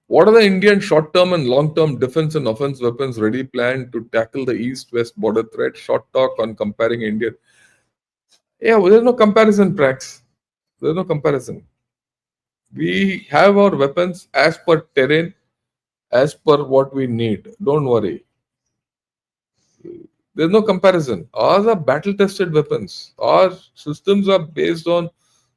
What are the Indian short-term and long-term defense and offense weapons ready planned to tackle the East-West border threat? Short talk on comparing Indian. Yeah, well, there's no comparison, Prax. There's no comparison. We have our weapons as per terrain, as per what we need. Don't worry. There's no comparison. Ours are battle-tested weapons. Our systems are based on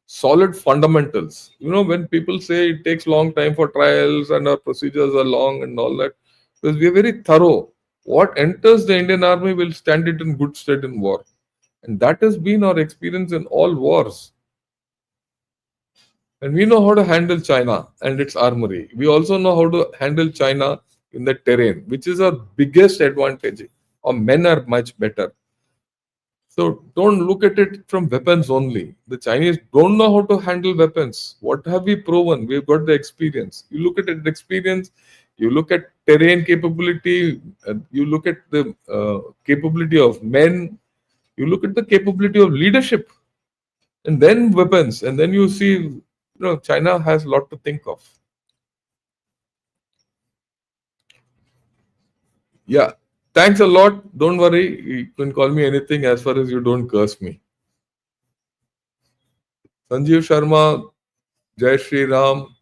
solid fundamentals. When people say it takes long time for trials and our procedures are long and all that, because we are very thorough. What enters the Indian Army will stand it in good stead in war. And that has been our experience in all wars. And we know how to handle China and its armory. We also know how to handle China in the terrain, which is our biggest advantage. Our men are much better. So don't look at it from weapons only. The Chinese don't know how to handle weapons. What have we proven? We've got the experience. You look at the experience, you look at terrain capability, you look at the capability of men, you look at the capability of leadership, and then weapons, and then you see, China has a lot to think of. Yeah. Thanks a lot. Don't worry. You can call me anything as far as you don't curse me. Sanjeev Sharma, Jai Shri Ram.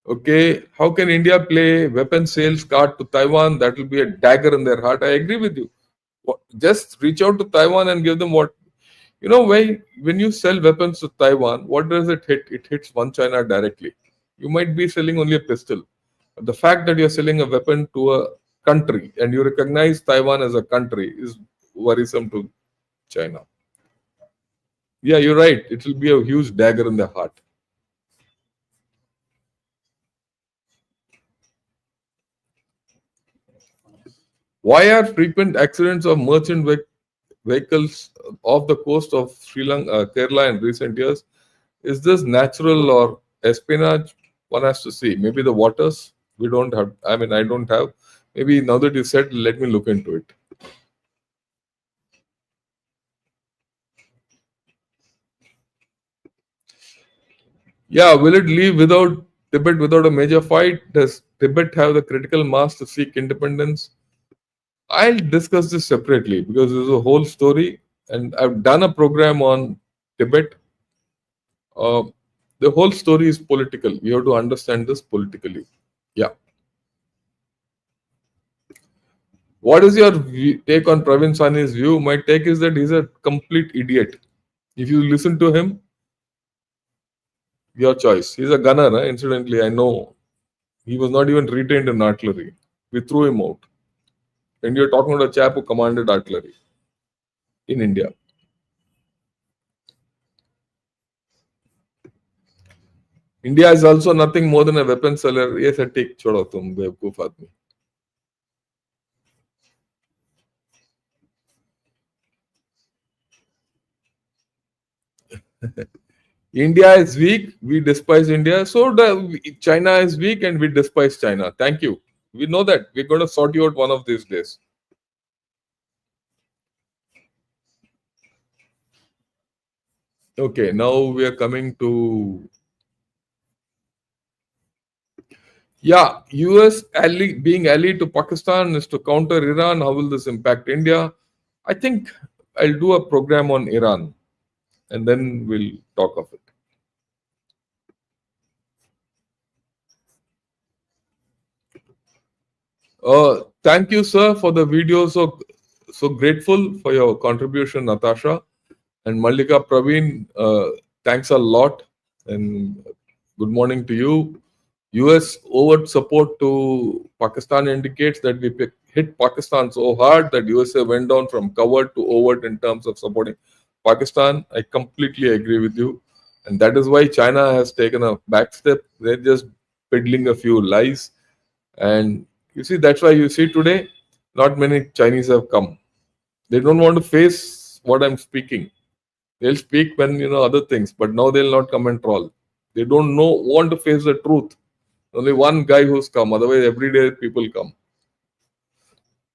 Okay. How can India play weapon sales card to Taiwan? That will be a dagger in their heart. I agree with you. Just reach out to Taiwan and give them what. When you sell weapons to Taiwan, what does it hit? It hits one China directly. You might be selling only a pistol. But the fact that you're selling a weapon to a country and you recognize Taiwan as a country is worrisome to China. Yeah, you're right. It will be a huge dagger in the heart. Why are frequent accidents of merchant vehicles off the coast of Sri Lanka, Kerala in recent years? Is this natural or espionage? One has to see. Maybe the waters we don't have. I mean, I don't have. Maybe now that you said, let me look into it. Yeah, will it leave without Tibet without a major fight? Does Tibet have the critical mass to seek independence? I'll discuss this separately because there's a whole story, and I've done a program on Tibet. Uh, the whole story is political. You have to understand this politically. Yeah. What is your take on Pravin Sani's view? My take is that he's a complete idiot. If you listen to him, your choice. He's a gunner, incidentally. I know he was not even retained in artillery. We threw him out. And you're talking about a chap who commanded artillery in India. India is also nothing more than a weapon seller. Yes, I take छोड़ो तुम बेवकूफ आदमी. India is weak, we despise India. So China is weak and we despise China. Thank you. We know that. We're going to sort you out one of these days. Okay, now we are coming to US being ally to Pakistan is to counter Iran. How will this impact India? I think I'll do a program on Iran and then we'll talk of it. Thank you, sir, for the video. So grateful for your contribution, Natasha. And Mallika Praveen, thanks a lot. And good morning to you. US overt support to Pakistan indicates that we hit Pakistan so hard that USA went down from covert to overt in terms of supporting Pakistan. I completely agree with you. And that is why China has taken a back step. They're just peddling a few lies. And you see, that's why you see today, not many Chinese have come. They don't want to face what I'm speaking. They'll speak when other things, but now they'll not come and troll. They don't want to face the truth. Only one guy who's come. Otherwise, every day people come.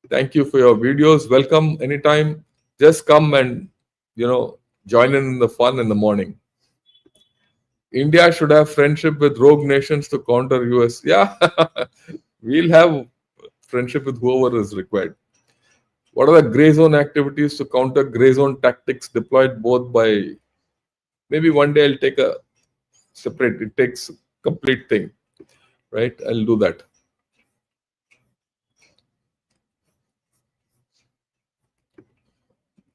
Thank you for your videos. Welcome anytime. Just come and join in the fun in the morning. India should have friendship with rogue nations to counter US. Yeah, we'll have friendship with whoever is required. What are the gray zone activities to counter gray zone tactics deployed both by? Maybe one day I'll take a separate. It takes complete thing, right? I'll do that.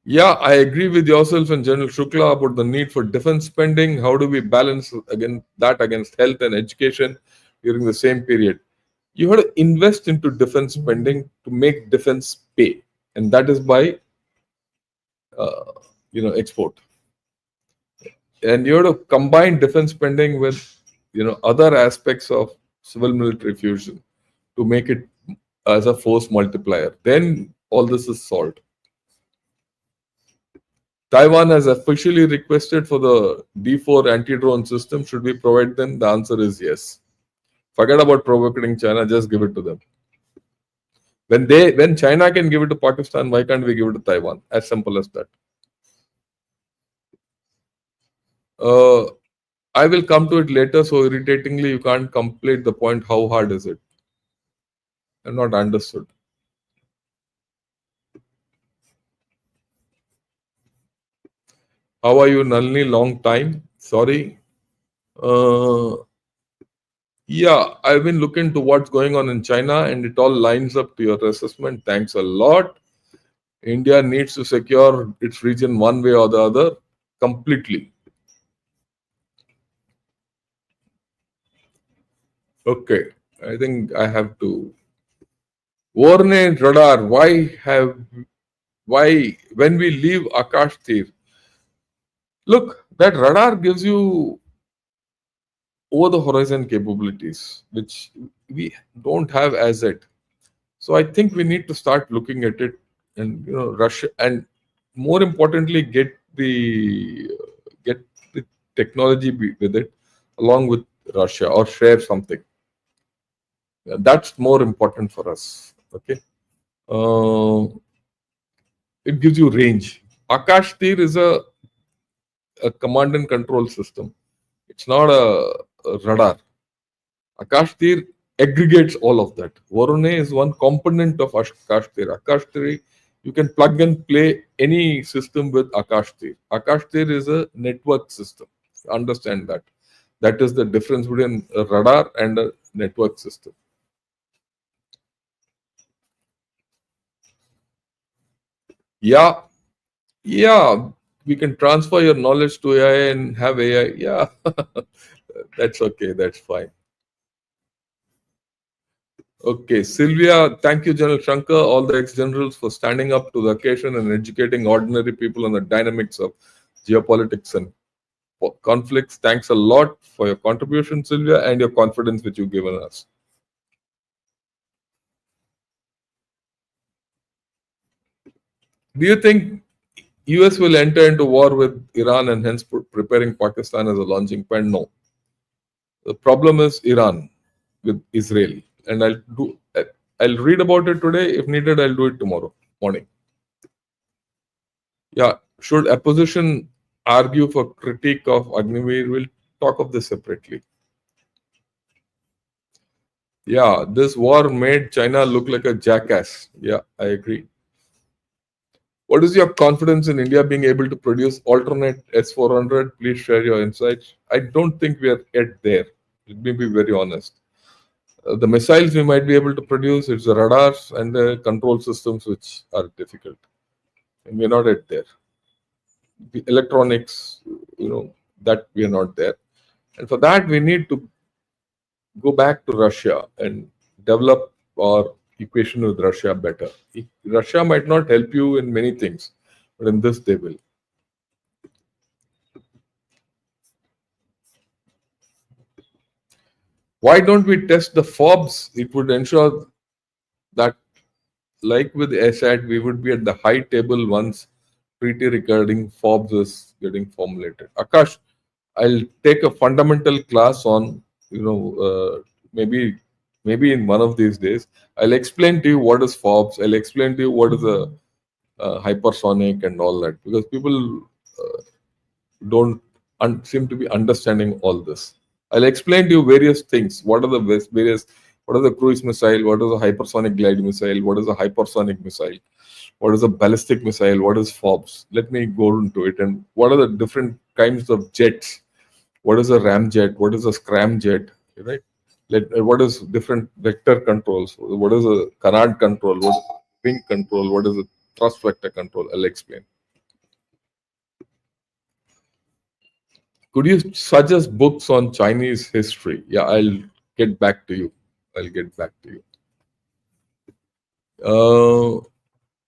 Yeah, I agree with yourself and General Shukla about the need for defense spending. How do we balance against health and education during the same period? You have to invest into defense spending to make defense pay, and that is by export. And you have to combine defense spending with other aspects of civil military fusion to make it as a force multiplier. Then all this is solved. Taiwan has officially requested for the D4 anti-drone system. Should we provide them? The answer is yes. Forget about provoking China, just give it to them. When China can give it to Pakistan, why can't we give it to Taiwan? As simple as that. I will come to it later, so irritatingly you can't complete the point. How hard is it? I'm not understood. How are you, Nalini? Long time. Sorry. Yeah, I've been looking to what's going on in China, and it all lines up to your assessment. Thanks a lot. India needs to secure its region one way or the other completely. Okay, I think I have to. Warning radar. Why when we leave Akash Tir? Look, that radar gives you over the horizon capabilities, which we don't have as yet. So I think we need to start looking at it, and Russia, and more importantly, get the technology with it, along with Russia, or share something. That's more important for us. Okay, it gives you range. Akash Tir is a command and control system. It's not a radar. Akash Tir aggregates all of that. Varune is one component of Akash Tir. Akash Tir, you can plug and play any system with Akash Tir. Akash Tir is a network system. Understand that. That is the difference between a radar and a network system. Yeah, yeah, we can transfer your knowledge to AI and have AI. Yeah, that's okay. That's fine. Okay, Sylvia, thank you, General Shankar, all the ex-generals for standing up to the occasion and educating ordinary people on the dynamics of geopolitics and conflicts. Thanks a lot for your contribution, Sylvia, and your confidence which you've given us. Do you think US will enter into war with Iran and hence preparing Pakistan as a launching pad? No. The problem is Iran with Israel, and I'll read about it today. If needed, I'll do it tomorrow morning. Yeah, should opposition argue for critique of Agniveer? We'll talk of this separately. Yeah, this war made China look like a jackass. Yeah, I agree. What is your confidence in India being able to produce alternate S-400? Please share your insights. I don't think we are yet there. Let me be very honest. The missiles we might be able to produce, it's the radars and the control systems which are difficult. And we're not yet there. The electronics, that we are not there. And for that, we need to go back to Russia and develop our equation with Russia better. Russia might not help you in many things, but in this they will. Why don't we test the FOBs? It would ensure that, like with ASAT, we would be at the high table once treaty regarding FOBs is getting formulated. Akash, I'll take a fundamental class on, maybe in one of these days. I'll explain to you what is FOBs. I'll explain to you what is a hypersonic and all that, because people don't seem to be understanding all this. I'll explain to you various things. What are the various? What is the cruise missile? What is a hypersonic glide missile? What is a hypersonic missile? What is a ballistic missile? What is FOBs? Let me go into it. And what are the different kinds of jets? What is a ramjet? What is a scramjet? Right? What is different vector controls? What is a canard control? What is wing control? What is a thrust vector control? I'll explain. Could you suggest books on Chinese history? Yeah, I'll get back to you.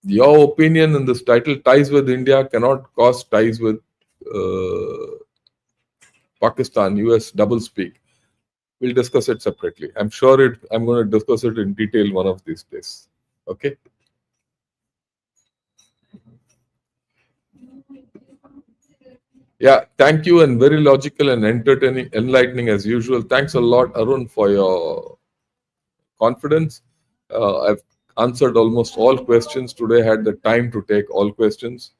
Your opinion in this title, ties with India cannot cause ties with Pakistan, US doublespeak. we'll discuss it separately. I'm sure I'm going to discuss it in detail one of these days. Okay. Yeah, thank you, and very logical and entertaining, enlightening as usual. Thanks a lot, Arun, for your confidence. I've answered almost all questions today. Had the time to take all questions,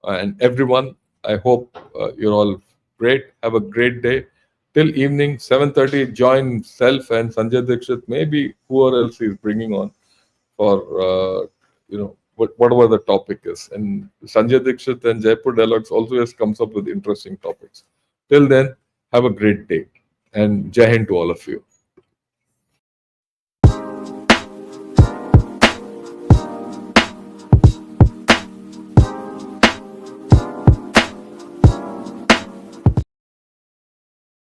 and everyone. I hope you're all great. Have a great day. Till evening 7:30. Join Self and Sanjay Dixit. Maybe whoever else he's bringing on for whatever the topic is. And Sanjay Dixit and Jaipur Dialogues always comes up with interesting topics. Till then, have a great day, and Jai Hind to all of you.